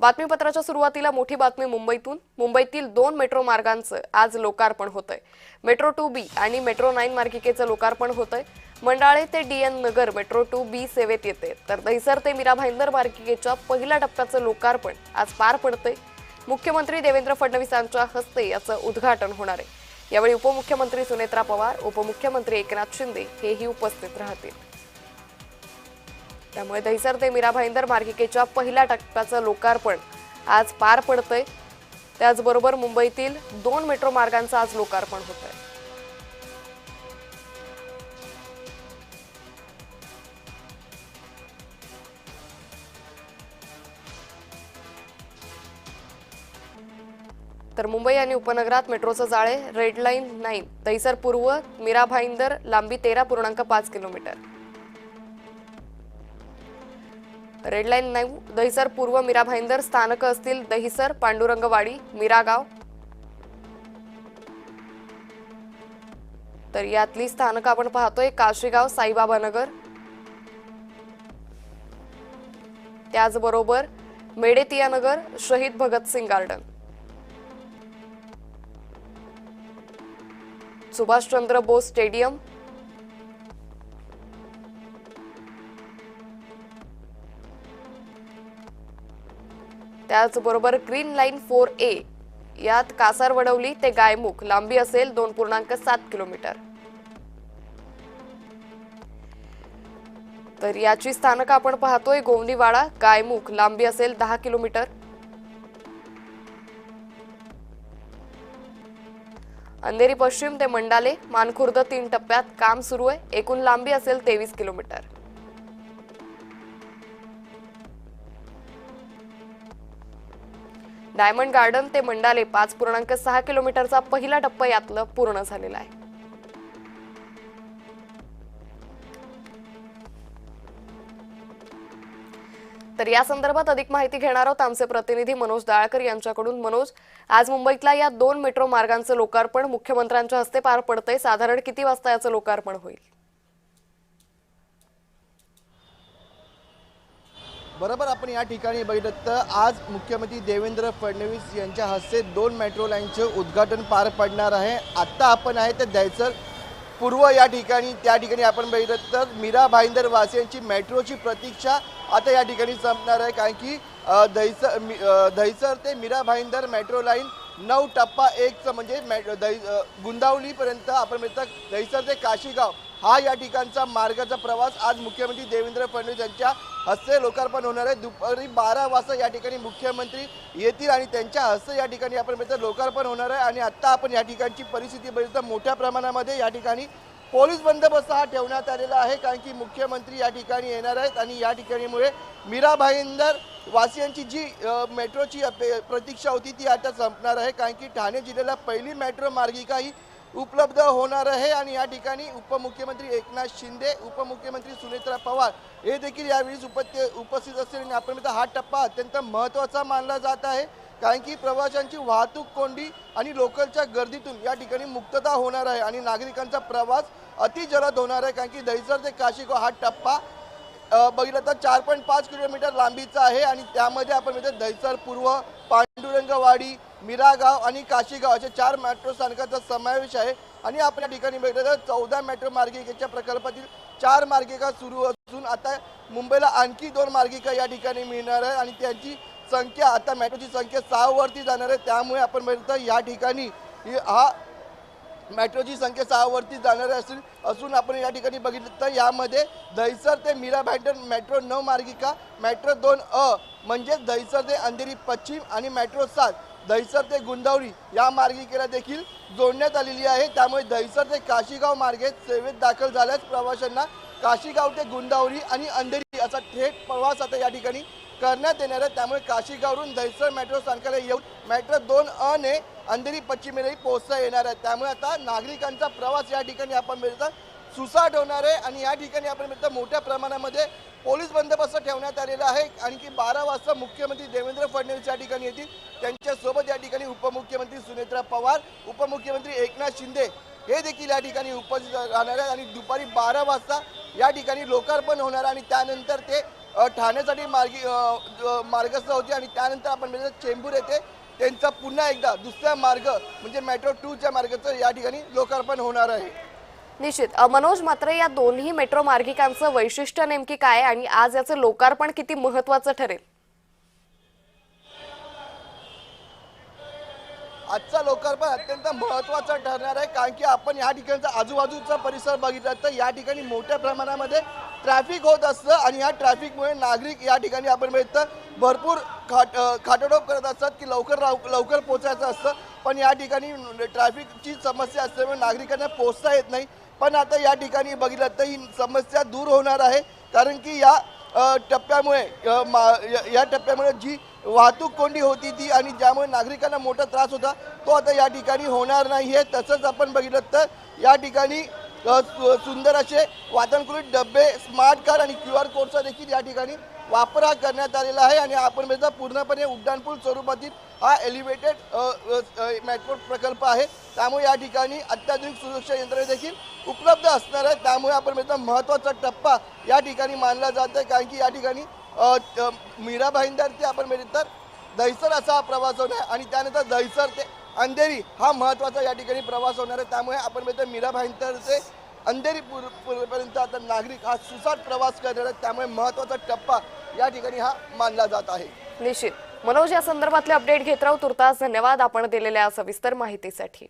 बातमीपत्राच्या सुरुवातीला मोठी बातमी मुंबईतून। मुंबईतील 2 मेट्रो मार्गांचं आज लोकार्पण होतंय। मेट्रो 2B आणि मेट्रो 9 मार्गिकेचं लोकार्पण होतंय। मंडाळे ते DN नगर मेट्रो 2B सेवेत येते, तर दहिसर ते मीरा भाईंदर मार्गिकेच्या पहिल्या टप्प्याचं लोकार्पण आज पार पडतंय। मुख्यमंत्री देवेंद्र फडणवीसांच्या हस्ते याचं उद्घाटन होणार आहे। यावेळी उपमुख्यमंत्री सुनेत्रा पवार, उपमुख्यमंत्री एकनाथ शिंदे हेही उपस्थित राहतील। त्यामुळे दहिसर ते मीरा भाईंदर मार्गिकेच्या पहिल्या टप्प्याचं लोकार्पण आज पार पडतंय। त्याचबरोबर मुंबईतील 2 मेट्रो मार्गांचं आज लोकार्पण होतंय। तर मुंबई आणि उपनगरात मेट्रोचं जाळे रेड लाईन 9 दहिसर पूर्व मीरा भाईंदर लांबी 13.5 किलोमीटर। रेड लाईन 9 दहिसर पूर्व मीरा भाईंदर स्थानक असतील दहिसर, पांडुरंगवाडी, मीरागाव। तर यातली स्थानक आपण पाहतोय काशीगाव, साईबाबा नगर, त्याचबरोबर मेडेतिया नगर, शहीद भगतसिंग गार्डन, सुभाषचंद्र बोस स्टेडियम, त्याचबरोबर ग्रीन लाईन 4A यात कासारवडवली ते गायमुख लांबी असेल 2.7 किलोमीटर। तर याची स्थानक आपण पाहतोय गोवंडीवाडा, गायमुख लांबी असेल 10 किलोमीटर। अंधेरी पश्चिम ते मंडाले मानखुर्द 3 टप्प्यात काम सुरू आहे, एकूण लांबी असेल 23 किलोमीटर। डायमंड गार्डन ते मंडाले 5.6 किलोमीटरचा पहिला टप्पा यातलं पूर्ण झालेला आहे। तर या संदर्भात अधिक माहिती घेणार आहोत आमचे प्रतिनिधी मनोज दाळकर यांच्याकडून। मनोज, आज मुंबईतल्या या 2 मेट्रो मार्गांचं लोकार्पण मुख्यमंत्र्यांच्या हस्ते पार पडतंय, साधारण किती वाजता याचं लोकार्पण होईल? बरोबर, आपण या ठिकाणी बघितलं तर आज मुख्यमंत्री देवेंद्र फडणवीस यांच्या हस्ते 2 मेट्रो लाईनचे उद्घाटन पार पडणार आहे। आता आपण आहे ते दहिसर पूर्व या ठिकाणी, त्या ठिकाणी आपण बघितलं तर मीरा भाईंदर वासियांची मेट्रोची प्रतीक्षा आता या ठिकाणी संपणार आहे, कारण की दहिसर ते मीरा भाईंदर मेट्रो लाईन 9.1 म्हणजे गुंदावलीपर्यंत आपण बघितलं दहिसर ते काशीगाव हा या ठिकाणचा मार्गाचा प्रवास आज मुख्यमंत्री देवेंद्र फडणवीस यांच्या हस्ते लोकार्पण होणार आहे। दुपारी 12 वाजता या ठिकाणी मुख्यमंत्री येतील आणि त्यांच्या हस्ते या ठिकाणी आपण बघितलं लोकार्पण होणार आहे। आणि आता आपण या ठिकाणची परिस्थिती बघितलं मोठ्या प्रमाणामध्ये या ठिकाणी पोलीस बंदोबस्त हा ठेवण्यात आलेला आहे, कारण की मुख्यमंत्री या ठिकाणी येणार आहेत आणि या ठिकाणीमुळे मीरा भाईंदर वासियांची जी मेट्रोची प्रतीक्षा होती ती आता संपणार आहे, कारण की ठाणे जिल्ह्याला पहिली मेट्रो मार्गिका ही उपलब्ध होणार आहे। आणि या ठिकाणी उपमुख्यमंत्री एकनाथ शिंदे, उपमुख्यमंत्री सुनेत्रा पवार हे देखील यावेळी उपस्थित असतील। आणि आपण हा टप्पा अत्यंत महत्त्वाचा मानला जात आहे, कारण की प्रवाशांची वाहतूक कोंडी आणि लोकलच्या गर्दीतून या ठिकाणी मुक्तता होणार आहे आणि नागरिकांचा प्रवास अतिजलद होणार आहे, कारण की दहिसर ते काशीगाव हा टप्पा बघितलं तर 4.5 किलोमीटर लांबीचा आहे आणि त्यामध्ये आपण बघितलं दहिसर पूर्व, पांडुरंगवाडी, मीरागाव आणि काशीगाव अशा 4 मेट्रो स्थानकाचा समावेश आहे। आणि आपण या ठिकाणी बघितलं तर 14 मेट्रो मार्गिकेच्या प्रकल्पातील 4 मार्गिका सुरू असून आता मुंबईला आणखी 2 मार्गिका या ठिकाणी मिळणार आहे आणि त्यांची संख्या आता मेट्रोची संख्या 6 वरती जाणार आहे। त्यामुळे आपण बघितलं या ठिकाणी हा मेट्रोची संख्या 6 वरती जाणार असून आपण या ठिकाणी बघितलं तर यामध्ये दहिसर ते मीरा भाईंदर मेट्रो 9 मार्गिका, मेट्रो 2A म्हणजे दहिसर ते अंधेरी पश्चिम आणि मेट्रो 7 दहिसर ते गुंदावली या मार्गिकेला देखील जोडण्यात आलेली आहे। त्यामुळे दहिसर ते काशीगाव मार्गे सेवेत दाखल झाल्यास प्रवाशांना काशीगाव ते गुंदावली आणि अंधेरी असा थेट प्रवास आता या ठिकाणी करण्यात येणार आहे। त्यामुळे काशीगाववरून दहिसर मेट्रो स्थानकाला येऊन मेट्रो 2A ने अंधेरी पश्चिमेलाही पोहोचता येणार आहे। त्यामुळे आता नागरिकांचा प्रवास या ठिकाणी आपण बघितलं सुसाट होणार आहे आणि या ठिकाणी आपण बघितलं मोठ्या प्रमाणामध्ये पोलीस बंदोबस्त ठेवण्यात आलेला आहे। आणखी 12 वाजता मुख्यमंत्री देवेंद्र फडणवीस या ठिकाणी येतील, त्यांच्यासोबत या ठिकाणी उपमुख्यमंत्री सुनेत्रा पवार, उपमुख्यमंत्री एकनाथ शिंदे हे देखील या ठिकाणी उपस्थित राहणार आहेत आणि दुपारी 12 वाजता या ठिकाणी लोकार्पण होणार आणि त्यानंतर ते ठाण्यासाठी मार्गस्थ होते आणि त्यानंतर आपण बघितलं चेंबूर येथे त्यांचा पुन्हा एकदा दुसरा मार्ग म्हणजे मेट्रो 2च्या मार्गाचं या ठिकाणी लोकार्पण होणार आहे. निश्चित मनोज, मात्र या दोन्ही मेट्रो मार्गिकांचं वैशिष्ट्य नेमकी काय आणि आज याचं लोकार्पण किती महत्त्वाचं ठरेल? आजचा लोकार्पण अत्यंत महत्त्वाचा ठरणार आहे, कारण की आपण या ठिकाणचा आजूबाजूचा परिसर बघितला तर या ठिकाणी मोठ्या प्रमाणामध्ये ट्रॅफिक होत असतं आणि या ट्रॅफिकमुळे नागरिक या ठिकाणी आपण बघितलं भरपूर खाटाडोप करत असतात की लवकर पोहोचायचं असतं, पण या ठिकाणी ट्रॅफिकची समस्या असल्यामुळे नागरिकांना पोहोचता येत नाही. पण आता या ठिकाणी बघितलं तर ही समस्या दूर होणार आहे, कारण की या टप्प्यामुळे या टप्प्यामुळे जी वाहतूक कोंडी होती ती आणि ज्यामुळे नागरिकांना मोठा त्रास होता तो आता या ठिकाणी होणार नाही आहे. तसंच आपण बघितलं तर या ठिकाणी सुंदर असे वातानुकूलित डबे, स्मार्ट कार्ड आणि QR कोडचा देखील या ठिकाणी वापर करण्यात आलेला आहे आणि आपण बघितलं पूर्णपणे उड्डाणपूल स्वरूपातील हा एलिव्हेटेड मेट्रो प्रकल्प आहे. त्यामुळे या ठिकाणी अत्याधुनिक सुरक्षा यंत्रणा देखील उपलब्ध असणार आहे. त्यामुळे आपण बघितलं महत्त्वाचा टप्पा या ठिकाणी मानला जात आहे, कारण की या ठिकाणी मीरा भाईंदर ते आपण बघितलं तर दहिसर असा हा प्रवास होणार आहे आणि त्यानंतर दहिसर ते अंधेरी हा महत्त्वाचा या ठिकाणी प्रवास होणार आहे. त्यामुळे आपण बघितलं मीरा भाईंदर ते अंधेरी पूर्वेपर्यंत आता नागरिक हा सुसाट प्रवास करणार आहेत. त्यामुळे महत्त्वाचा टप्पा या ठिकाणी हा मानला जात आहे. निश्चित मनोज, या संदर्भातले अपडेट घेत राहू. तुर्तास धन्यवाद आपण दिलेल्या सविस्तर माहितीसाठी.